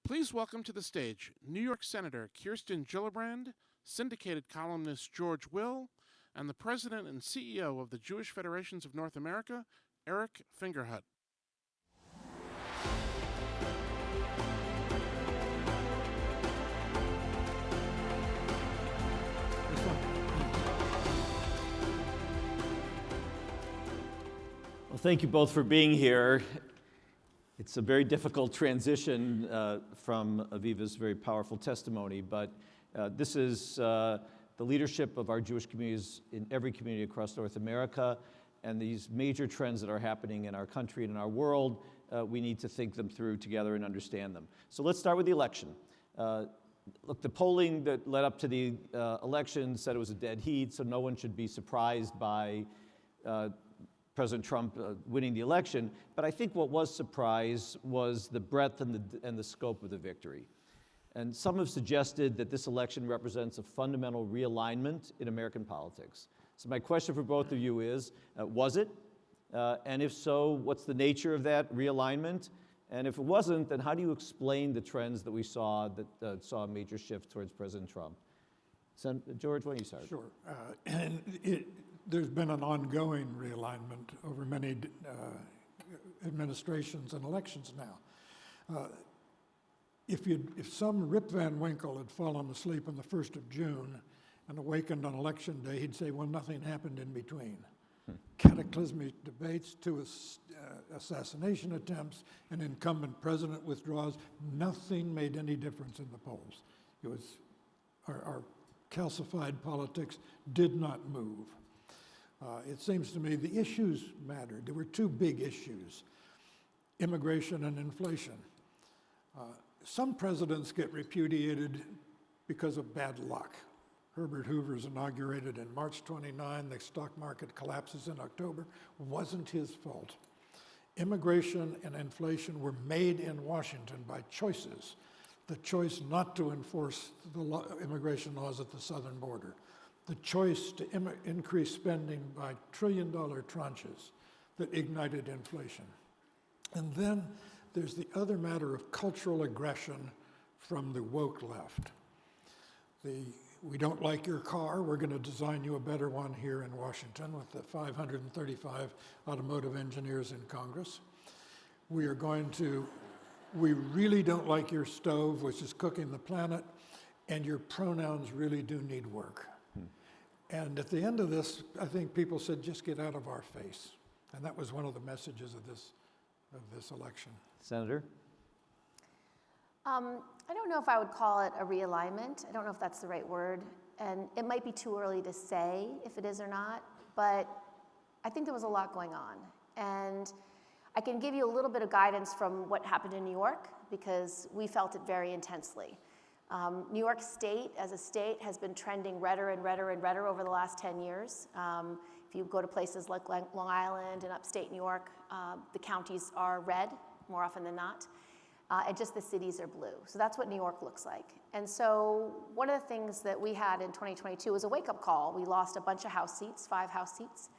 Please welcome to the stage New York Senator Kirsten Gillibrand, syndicated columnist George Will, and the President and CEO of the Jewish Federations of North America, Eric Fingerhut. Well, thank you both for being here. It's a very difficult transition from Aviva's very powerful testimony, but this is the leadership of our Jewish communities in every community across North America, and these major trends that are happening in our country and in our world, we need to think them through together and understand them. So let's start with the election. Look, the polling that led up to the election said it was a dead heat, so no one should be surprised by President Trump winning the election, but I think what was surprise was the breadth and the scope of the victory. And some have suggested that this election represents a fundamental realignment in American politics. So my question for both of you is, was it? And if so, what's the nature of that realignment? And if it wasn't, then how do you explain the trends that we saw that saw a major shift towards President Trump? So, George, why don't you start? Sure. There's been an ongoing realignment over many administrations and elections now. If some Rip Van Winkle had fallen asleep on the 1st of June and awakened on election day, he'd say, well, nothing happened in between. Cataclysmic debates, two assassination attempts, an incumbent president withdraws. Nothing made any difference in the polls. It was our calcified politics did not move. It seems to me the issues mattered. There were two big issues, immigration and inflation. Some presidents get repudiated because of bad luck. Herbert Hoover's inaugurated in March 29, the stock market collapses in October. Wasn't his fault. Immigration and inflation were made in Washington by choices. The choice not to enforce the immigration laws at the southern border. The choice to increase spending by trillion-dollar tranches that ignited inflation. And then there's the other matter of cultural aggression from the woke left. We don't like your car, we're going to design you a better one here in Washington with the 535 automotive engineers in Congress. We really don't like your stove, which is cooking the planet, and your pronouns really do need work. And at the end of this, I think people said, just get out of our face. And that was one of the messages of this election. Senator? I don't know if I would call it a realignment. I don't know if that's the right word. And it might be too early to say if it is or not, but I think there was a lot going on. And I can give you a little bit of guidance from what happened in New York, because we felt it very intensely. New York State, as a state, has been trending redder and redder and redder over the last 10 years. If you go to places like Long Island and upstate New York, the counties are red more often than not, and just the cities are blue. So that's what New York looks like. And so one of the things that we had in 2022 was a wake-up call. We lost a bunch of House seats, 5 House seats.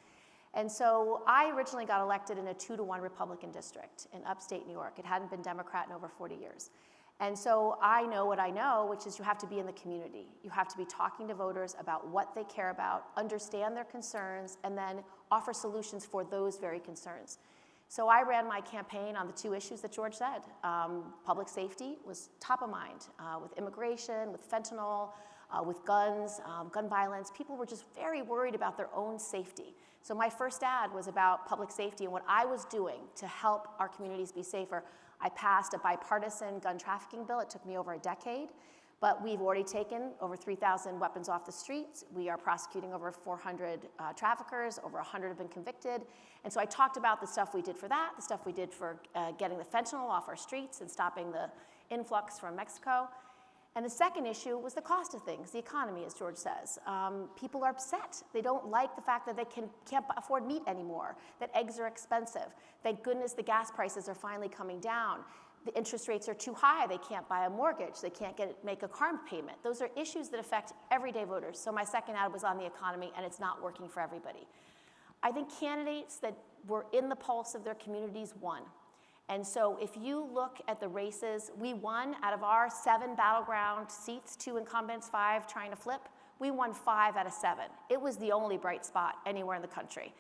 And so I originally got elected in a 2-to-1 Republican district in upstate New York. It hadn't been Democrat in over 40 years. And so I know what I know, which is you have to be in the community. You have to be talking to voters about what they care about, understand their concerns, and then offer solutions for those very concerns. So I ran my campaign on the 2 issues that George said. Public safety was top of mind with immigration, with fentanyl, with guns, gun violence. People were just very worried about their own safety. So my first ad was about public safety and what I was doing to help our communities be safer. I passed a bipartisan gun trafficking bill. It took me over a decade, but we've already taken over 3,000 weapons off the streets. We are prosecuting over 400 traffickers, over 100 have been convicted. And so I talked about the stuff we did for that, the stuff we did for getting the fentanyl off our streets and stopping the influx from Mexico. And the second issue was the cost of things, the economy, as George says. People are upset. They don't like the fact that they can't afford meat anymore, that eggs are expensive. Thank goodness the gas prices are finally coming down. The interest rates are too high. They can't buy a mortgage. They can't make a car payment. Those are issues that affect everyday voters. So my second ad was on the economy, and it's not working for everybody. I think candidates that were in the pulse of their communities won. And so if you look at the races, we won out of our 7 battleground seats, 2 incumbents, 5 trying to flip, we won 5 out of 7. It was the only bright spot anywhere in the country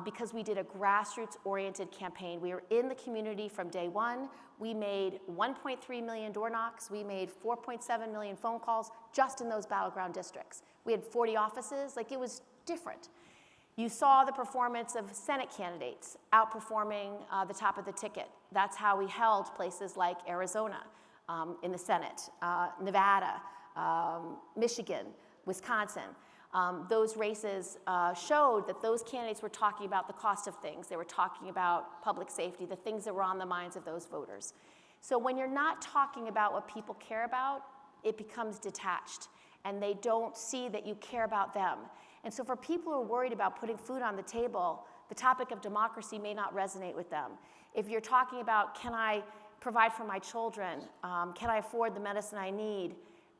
because we did a grassroots-oriented campaign. We were in the community from day one. We made 1.3 million door knocks. We made 4.7 million phone calls just in those battleground districts. We had 40 offices. Like, it was different. You saw the performance of Senate candidates outperforming the top of the ticket. That's how we held places like Arizona in the Senate, Nevada, Michigan, Wisconsin. Those races showed that those candidates were talking about the cost of things. They were talking about public safety, the things that were on the minds of those voters. So when you're not talking about what people care about, it becomes detached, and they don't see that you care about them. And so for people who are worried about putting food on the table, the topic of democracy may not resonate with them. If you're talking about, can I provide for my children? Can I afford the medicine I need?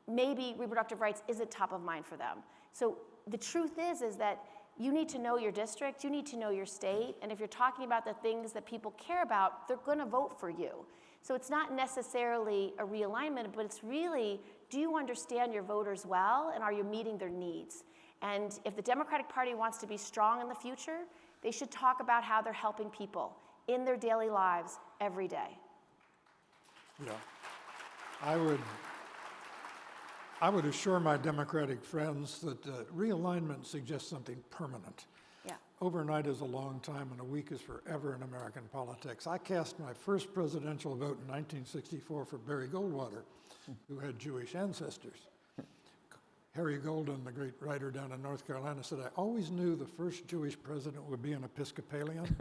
Maybe reproductive rights isn't top of mind for them. So the truth is that you need to know your district, you need to know your state, and if you're talking about the things that people care about, they're gonna vote for you. So it's not necessarily a realignment, but it's really, do you understand your voters well, and are you meeting their needs? And if the Democratic Party wants to be strong in the future, they should talk about how they're helping people in their daily lives every day. Yeah. I would assure my Democratic friends that realignment suggests something permanent. Yeah. Overnight is a long time, and a week is forever in American politics. I cast my first presidential vote in 1964 for Barry Goldwater, who had Jewish ancestors. Harry Golden, the great writer down in North Carolina, said, I always knew the first Jewish president would be an Episcopalian.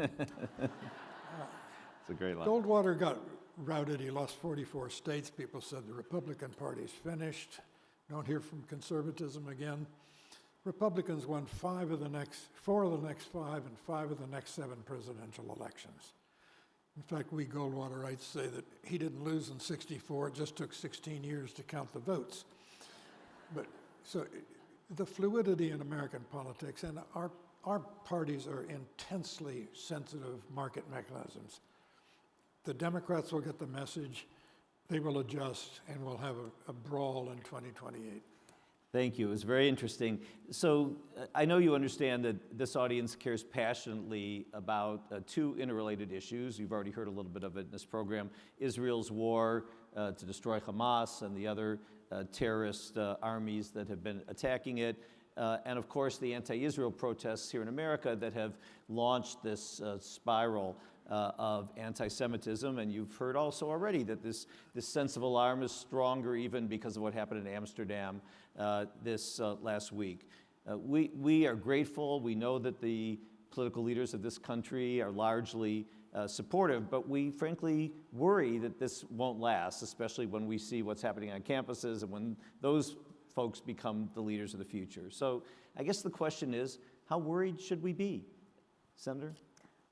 It's a great line. Goldwater got routed. He lost 44 states. People said the Republican Party's finished. Don't hear from conservatism again. Republicans won 4 of the next 5 and 5 of the next 7 presidential elections. In fact, we Goldwaterites say that he didn't lose in 64. It just took 16 years to count the votes. But so the fluidity in American politics, and our parties are intensely sensitive market mechanisms. The Democrats will get the message, they will adjust, and we'll have a brawl in 2028. Thank you. It was very interesting. So I know you understand that this audience cares passionately about 2 interrelated issues. You've already heard a little bit of it in this program. Israel's war to destroy Hamas and the other terrorist armies that have been attacking it. And of course, the anti-Israel protests here in America that have launched this spiral of anti-Semitism. And you've heard also already that this sense of alarm is stronger even because of what happened in Amsterdam this last week. We are grateful. We know that the political leaders of this country are largely supportive, but we frankly worry that this won't last, especially when we see what's happening on campuses and when those folks become the leaders of the future. So I guess the question is, how worried should we be? Senator?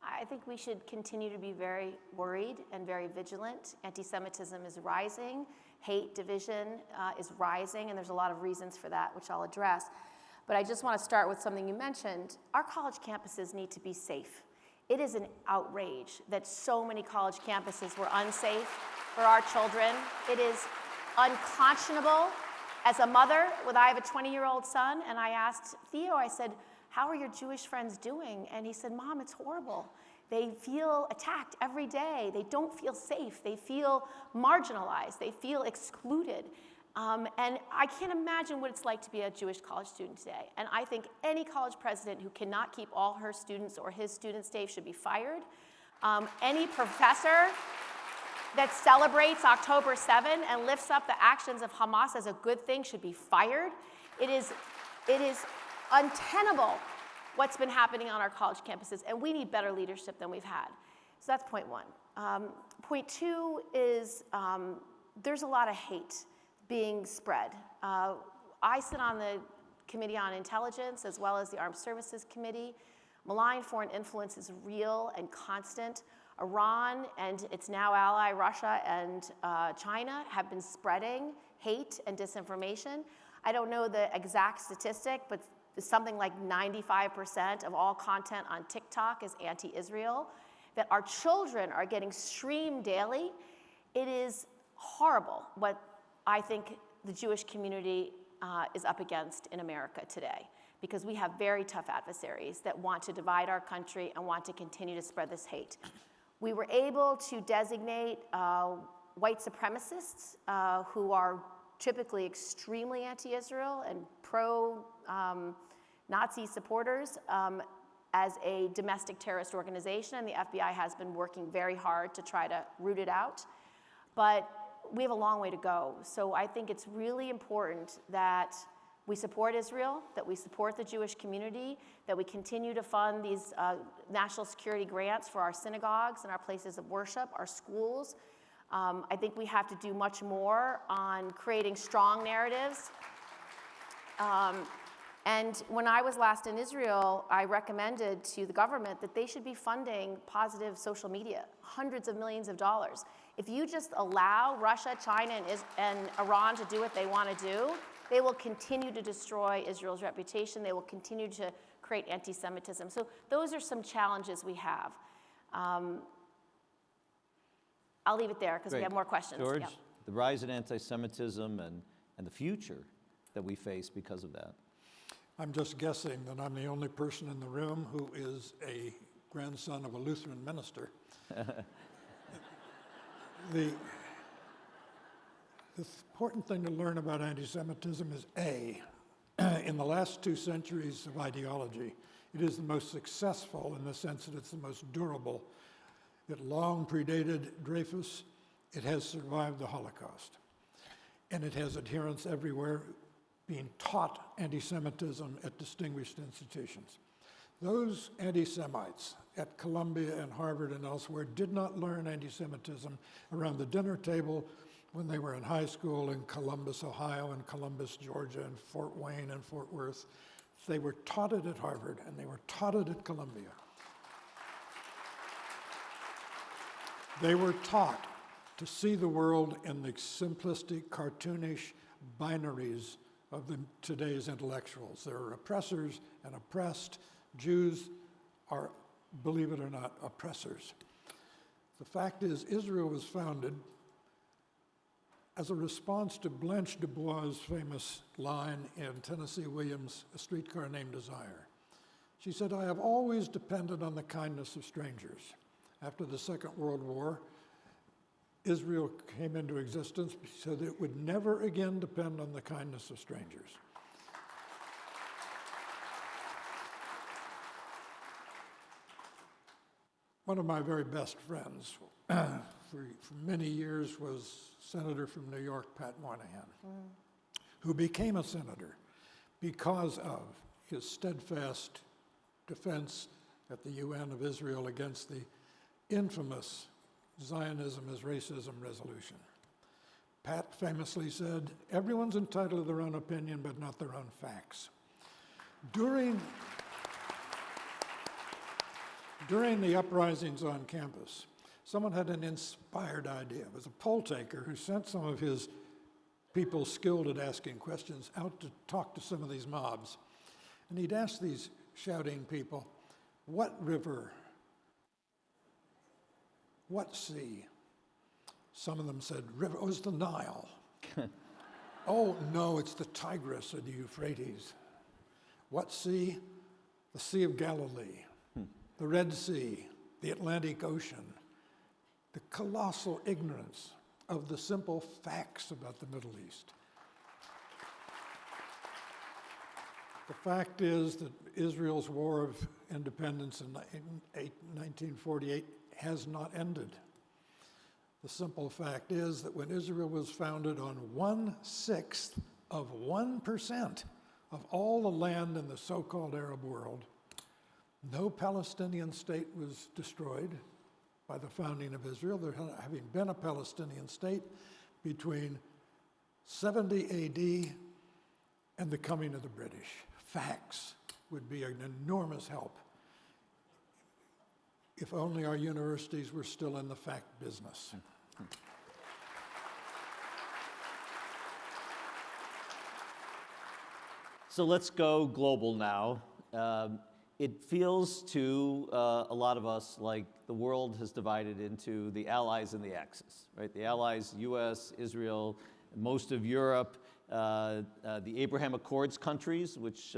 I think we should continue to be very worried and very vigilant. Anti-Semitism is rising. Hate, division is rising, and there's a lot of reasons for that, which I'll address. But I just want to start with something you mentioned. Our college campuses need to be safe. It is an outrage that so many college campuses were unsafe for our children. It is unconscionable. As a mother, I have a 20-year-old son, and I asked Theo, I said, how are your Jewish friends doing? And he said, Mom, it's horrible. They feel attacked every day. They don't feel safe. They feel marginalized. They feel excluded. And I can't imagine what it's like to be a Jewish college student today. And I think any college president who cannot keep all her students or his students safe should be fired. Any professor that celebrates October 7 and lifts up the actions of Hamas as a good thing should be fired. It is untenable what's been happening on our college campuses, and we need better leadership than we've had. So that's point 1. Point 2 is there's a lot of hate being spread. I sit on the Committee on Intelligence as well as the Armed Services Committee. Malign foreign influence is real and constant. Iran and its now ally Russia and China have been spreading hate and disinformation. I don't know the exact statistic, but something like 95% of all content on TikTok is anti-Israel. that our children are getting streamed daily. It is horrible what I think the Jewish community is up against in America today, because we have very tough adversaries that want to divide our country and want to continue to spread this hate. We were able to designate white supremacists who are typically extremely anti-Israel and pro-Nazi supporters as a domestic terrorist organization, and the FBI has been working very hard to try to root it out. But we have a long way to go. So I think it's really important that we support Israel, that we support the Jewish community, that we continue to fund these national security grants for our synagogues and our places of worship, our schools. I think we have to do much more on creating strong narratives. And when I was last in Israel, I recommended to the government that they should be funding positive social media, hundreds of millions of dollars. If you just allow Russia, China, and Iran to do what they want to do, they will continue to destroy Israel's reputation. They will continue to create anti-Semitism. So those are some challenges we have. I'll leave it there because we have more questions. George, Yep. the rise in anti-Semitism and the future that we face because of that. I'm just guessing that I'm the only person in the room who is a grandson of a Lutheran minister. The important thing to learn about anti-Semitism is in the last 2 centuries of ideology, it is the most successful in the sense that it's the most durable. It long predated Dreyfus. It has survived the Holocaust. And it has adherents everywhere being taught anti-Semitism at distinguished institutions. Those anti-Semites at Columbia and Harvard and elsewhere did not learn anti-Semitism around the dinner table when they were in high school in Columbus, Ohio, and Columbus, Georgia, and Fort Wayne and Fort Worth. They were taught it at Harvard, and they were taught it at Columbia. They were taught to see the world in the simplistic, cartoonish binaries of today's intellectuals. There are oppressors and oppressed. Jews are, believe it or not, oppressors. The fact is, Israel was founded as a response to Blanche Du Bois' famous line in Tennessee Williams' A Streetcar Named Desire. She said, "I have always depended on the kindness of strangers." After the Second World War, Israel came into existence so that it would never again depend on the kindness of strangers. One of my very best friends for many years was Senator from New York, Pat Moynihan, who became a senator because of his steadfast defense at the UN of Israel against the infamous Zionism is racism resolution. Pat famously said, "Everyone's entitled to their own opinion, but not their own facts." During the uprisings on campus, someone had an inspired idea. It was a poll taker who sent some of his people skilled at asking questions out to talk to some of these mobs. And he'd ask these shouting people, "What river? What sea?" Some of them said, "River." Oh, it's the Nile. "Oh, no, it's the Tigris or the Euphrates." "What sea?" "The Sea of Galilee, the Red Sea, the Atlantic Ocean." The colossal ignorance of the simple facts about the Middle East. The fact is that Israel's war of independence in 1948 has not ended. The simple fact is that when Israel was founded on 1/6 of 1% of all the land in the so-called Arab world, no Palestinian state was destroyed by the founding of Israel. There having been a Palestinian state between 70 AD and the coming of the British. Facts would be an enormous help if only our universities were still in the fact business. So let's go global now. it feels to a lot of us like the world has divided into the Allies and the Axis, right? The Allies, US, Israel, most of Europe, the Abraham Accords countries, which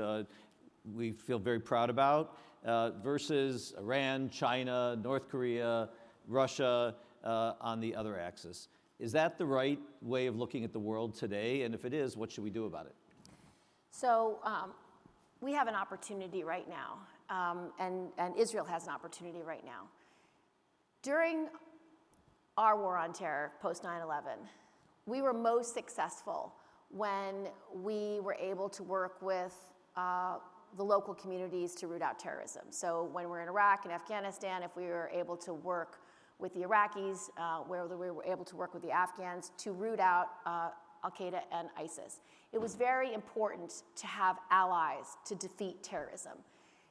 we feel very proud about, versus Iran, China, North Korea, Russia on the other axis. Is that the right way of looking at the world today? And if it is, what should we do about it? So we have an opportunity right now, and Israel has an opportunity right now. During our war on terror, post 9/11, we were most successful when we were able to work with the local communities to root out terrorism. So when we're in Iraq and Afghanistan, if we were able to work with the Iraqis, where we were able to work with the Afghans to root out Al-Qaeda and ISIS. It was very important to have allies to defeat terrorism.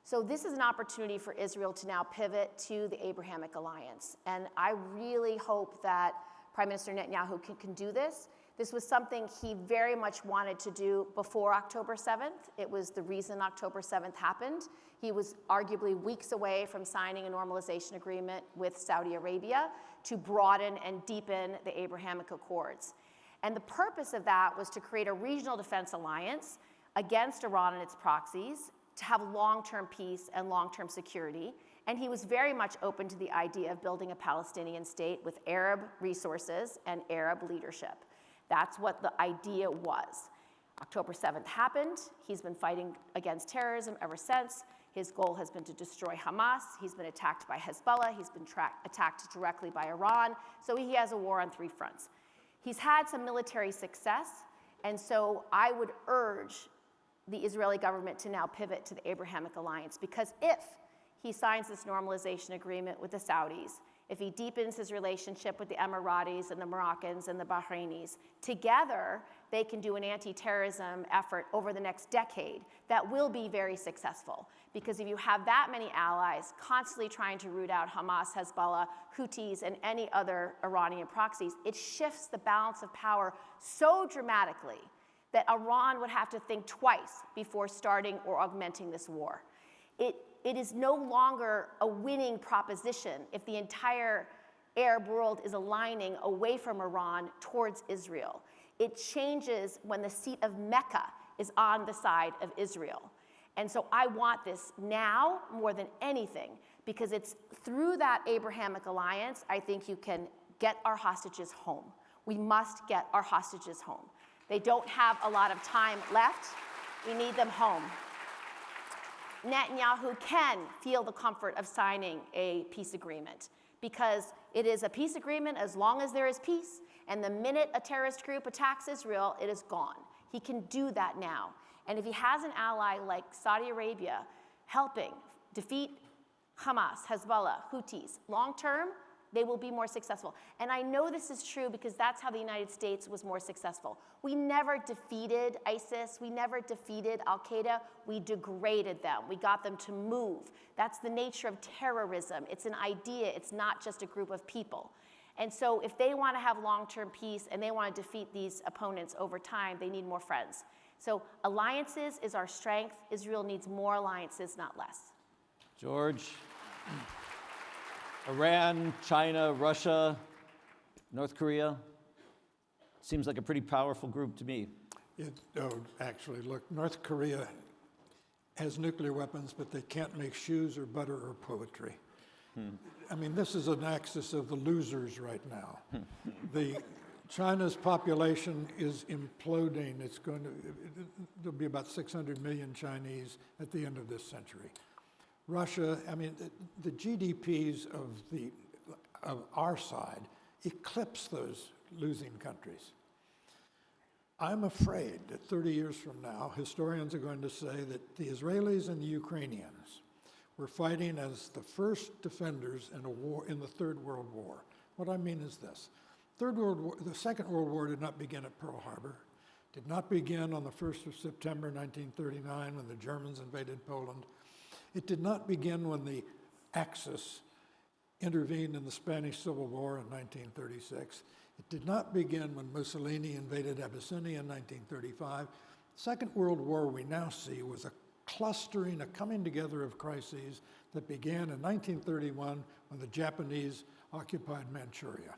So this is an opportunity for Israel to now pivot to the Abrahamic alliance. And I really hope that Prime Minister Netanyahu can do this. This was something he very much wanted to do before October 7th. It was the reason October 7th happened. He was arguably weeks away from signing a normalization agreement with Saudi Arabia to broaden and deepen the Abrahamic Accords. And the purpose of that was to create a regional defense alliance against Iran and its proxies, to have long-term peace and long-term security. And he was very much open to the idea of building a Palestinian state with Arab resources and Arab leadership. That's what the idea was. October 7th happened. He's been fighting against terrorism ever since. His goal has been to destroy Hamas. He's been attacked by Hezbollah. He's been attacked directly by Iran. So he has a war on three fronts. He's had some military success, and so I would urge the Israeli government to now pivot to the Abrahamic alliance, because if he signs this normalization agreement with the Saudis, if he deepens his relationship with the Emiratis and the Moroccans and the Bahrainis, together they can do an anti-terrorism effort over the next decade that will be very successful. Because if you have that many allies constantly trying to root out Hamas, Hezbollah, Houthis, and any other Iranian proxies, it shifts the balance of power so dramatically that Iran would have to think twice before starting or augmenting this war. It is no longer a winning proposition if the entire Arab world is aligning away from Iran towards Israel. It changes when the seat of Mecca is on the side of Israel. And so I want this now more than anything, because it's through that Abrahamic alliance, I think you can get our hostages home. We must get our hostages home. They don't have a lot of time left. We need them home. Netanyahu can feel the comfort of signing a peace agreement, because it is a peace agreement as long as there is peace, and the minute a terrorist group attacks Israel, it is gone. He can do that now. And if he has an ally like Saudi Arabia helping defeat Hamas, Hezbollah, Houthis, long term, they will be more successful. And I know this is true because that's how the United States was more successful. We never defeated ISIS. We never defeated Al-Qaeda. We degraded them. We got them to move. That's the nature of terrorism. It's an idea. It's not just a group of people. And so if they want to have long-term peace and they want to defeat these opponents over time, they need more friends. So alliances is our strength. Israel needs more alliances, not less. George? Iran, China, Russia, North Korea. Seems like a pretty powerful group to me. Actually, look, North Korea has nuclear weapons, but they can't make shoes or butter or poetry. I mean, this is an axis of the losers right now. China's population is imploding. There'll be about 600 million Chinese at the end of this century. Russia, I mean, the GDPs of our side eclipse those losing countries. I'm afraid that 30 years from now, historians are going to say that the Israelis and the Ukrainians were fighting as the first defenders in a war in the Third World War. What I mean is this. The Second World War did not begin at Pearl Harbor, did not begin on the 1st of September 1939 when the Germans invaded Poland. It did not begin when the Axis intervened in the Spanish Civil War in 1936. It did not begin when Mussolini invaded Abyssinia in 1935. The Second World War we now see was a clustering, a coming together of crises that began in 1931 when the Japanese occupied Manchuria.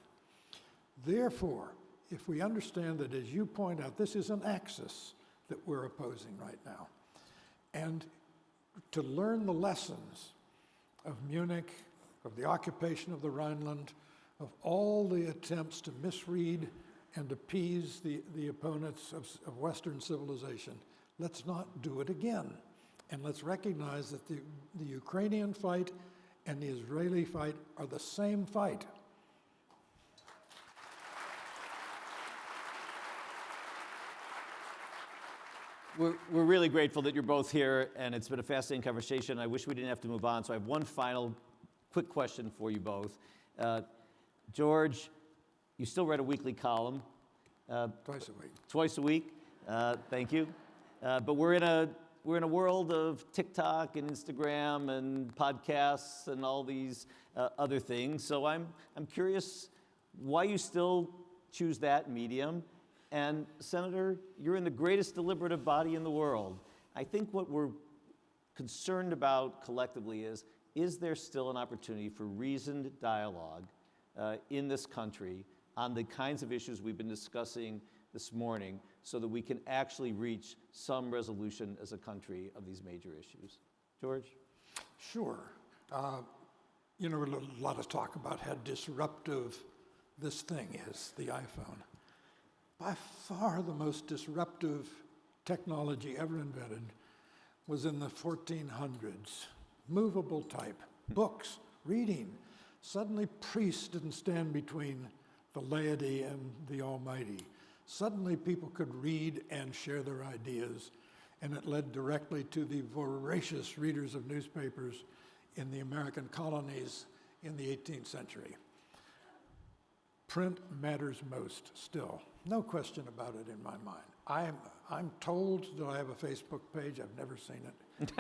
Therefore, if we understand that, as you point out, this is an axis that we're opposing right now, and to learn the lessons of Munich, of the occupation of the Rhineland, of all the attempts to misread and appease the opponents of Western civilization, let's not do it again. And let's recognize that the Ukrainian fight and the Israeli fight are the same fight. We're really grateful that you're both here, and it's been a fascinating conversation. I wish we didn't have to move on, so I have one final quick question for you both. George, you still write a weekly column. Twice a week. Twice a week. Thank you. But we're in a world of TikTok and Instagram and podcasts and all these other things. So I'm curious why you still choose that medium. And Senator, you're in the greatest deliberative body in the world. I think what we're concerned about collectively is there still an opportunity for reasoned dialogue in this country on the kinds of issues we've been discussing this morning so that we can actually reach some resolution as a country of these major issues? George? Sure. A lot of talk about how disruptive this thing is, the iPhone. By far the most disruptive technology ever invented was in the 1400s. Movable type, books, reading. Suddenly priests didn't stand between the laity and the Almighty. Suddenly people could read and share their ideas, and it led directly to the voracious readers of newspapers in the American colonies in the 18th century. Print matters most still. No question about it in my mind. I'm told that I have a Facebook page. I've never seen it.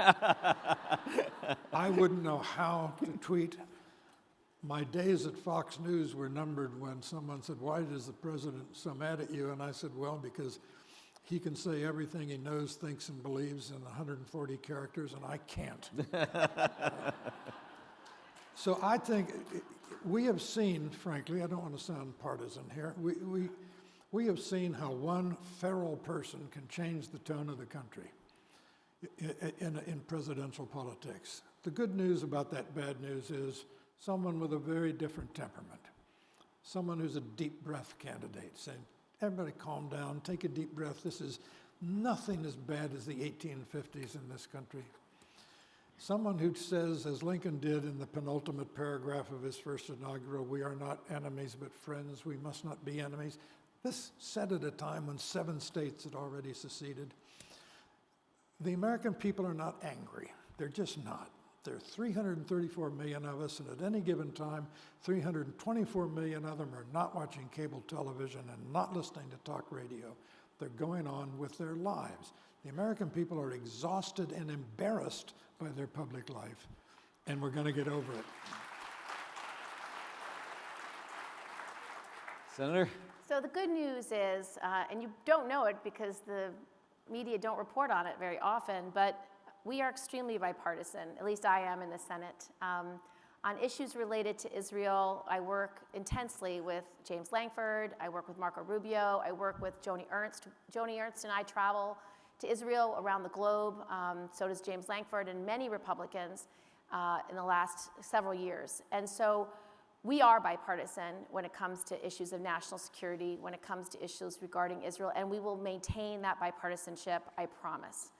I wouldn't know how to tweet. My days at Fox News were numbered when someone said, "Why is the president so mad at you?" And I said, "Well, because he can say everything he knows, thinks, and believes in 140 characters, and I can't." So I think we have seen, frankly, I don't want to sound partisan here, we have seen how one feral person can change the tone of the country in presidential politics. The good news about that bad news is someone with a very different temperament, someone who's a deep breath candidate, saying, "Everybody calm down, take a deep breath. This is nothing as bad as the 1850s in this country." Someone who says, as Lincoln did in the penultimate paragraph of his first inaugural, "We are not enemies but friends, we must not be enemies." This said at a time when 7 states had already seceded. The American people are not angry. They're just not. There are 334 million of us, and at any given time, 324 million of them are not watching cable television and not listening to talk radio. They're going on with their lives. The American people are exhausted and embarrassed by their public life, and we're going to get over it. Senator? So the good news is, and you don't know it because the media don't report on it very often, but we are extremely bipartisan, at least I am in the Senate. On issues related to Israel, I work intensely with James Lankford, I work with Marco Rubio, I work with Joni Ernst. Joni Ernst and I travel to Israel around the globe, so does James Lankford and many Republicans in the last several years. And so we are bipartisan when it comes to issues of national security, when it comes to issues regarding Israel, and we will maintain that bipartisanship, I promise.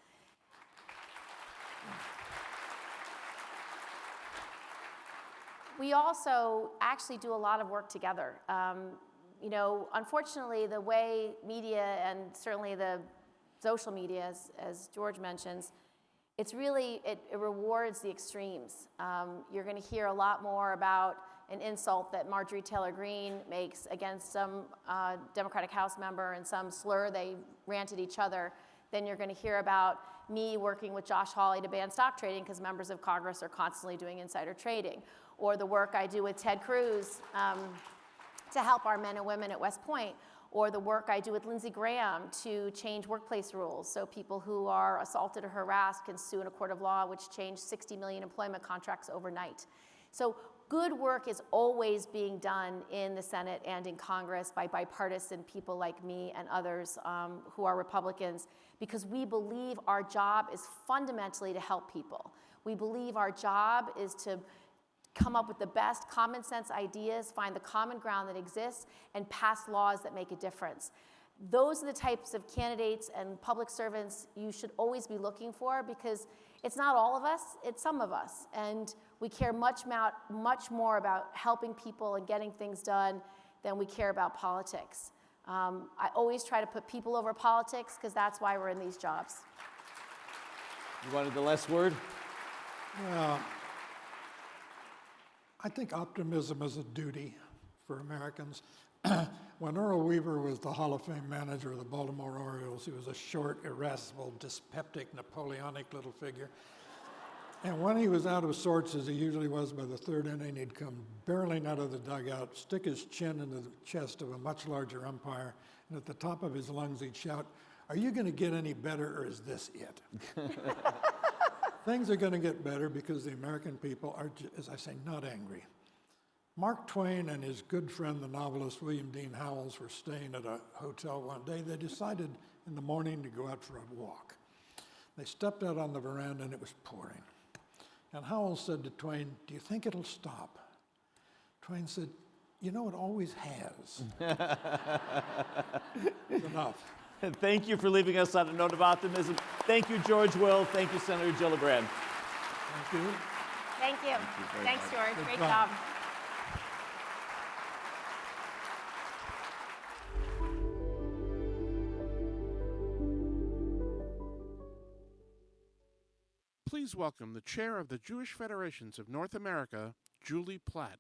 We also actually do a lot of work together. Unfortunately, the way media and certainly the social media, as George mentions, it rewards the extremes. You're going to hear a lot more about an insult that Marjorie Taylor Greene makes against some Democratic House member and some slur they rant at each other. Then you're going to hear about me working with Josh Hawley to ban stock trading because members of Congress are constantly doing insider trading, or the work I do with Ted Cruz to help our men and women at West Point, or the work I do with Lindsey Graham to change workplace rules so people who are assaulted or harassed can sue in a court of law, which changed 60 million employment contracts overnight. So good work is always being done in the Senate and in Congress by bipartisan people like me and others who are Republicans, because we believe our job is fundamentally to help people. We believe our job is to come up with the best common sense ideas, find the common ground that exists, and pass laws that make a difference. Those are the types of candidates and public servants you should always be looking for, because it's not all of us, it's some of us. And we care much more about helping people and getting things done than we care about politics. I always try to put people over politics, because that's why we're in these jobs. You wanted the last word? Yeah. I think optimism is a duty for Americans. When Earl Weaver was the Hall of Fame manager of the Baltimore Orioles, he was a short, irascible, dyspeptic, Napoleonic little figure. And when he was out of sorts, as he usually was by the third inning, he'd come barreling out of the dugout, stick his chin into the chest of a much larger umpire, and at the top of his lungs he'd shout, "Are you going to get any better, or is this it?" Things are going to get better because the American people are, as I say, not angry. Mark Twain and his good friend, the novelist William Dean Howells, were staying at a hotel one day. They decided in the morning to go out for a walk. They stepped out on the veranda and it was pouring. And Howells said to Twain, "Do you think it'll stop?" Twain said, "You know, it always has." It's enough. Thank you for leaving us on a note of optimism. Thank you, George Will. Thank you, Senator Gillibrand. Thank you. Thank you. very Thanks, much. George. Good Great fun. job. Please welcome the chair of the Jewish Federations of North America, Julie Platt.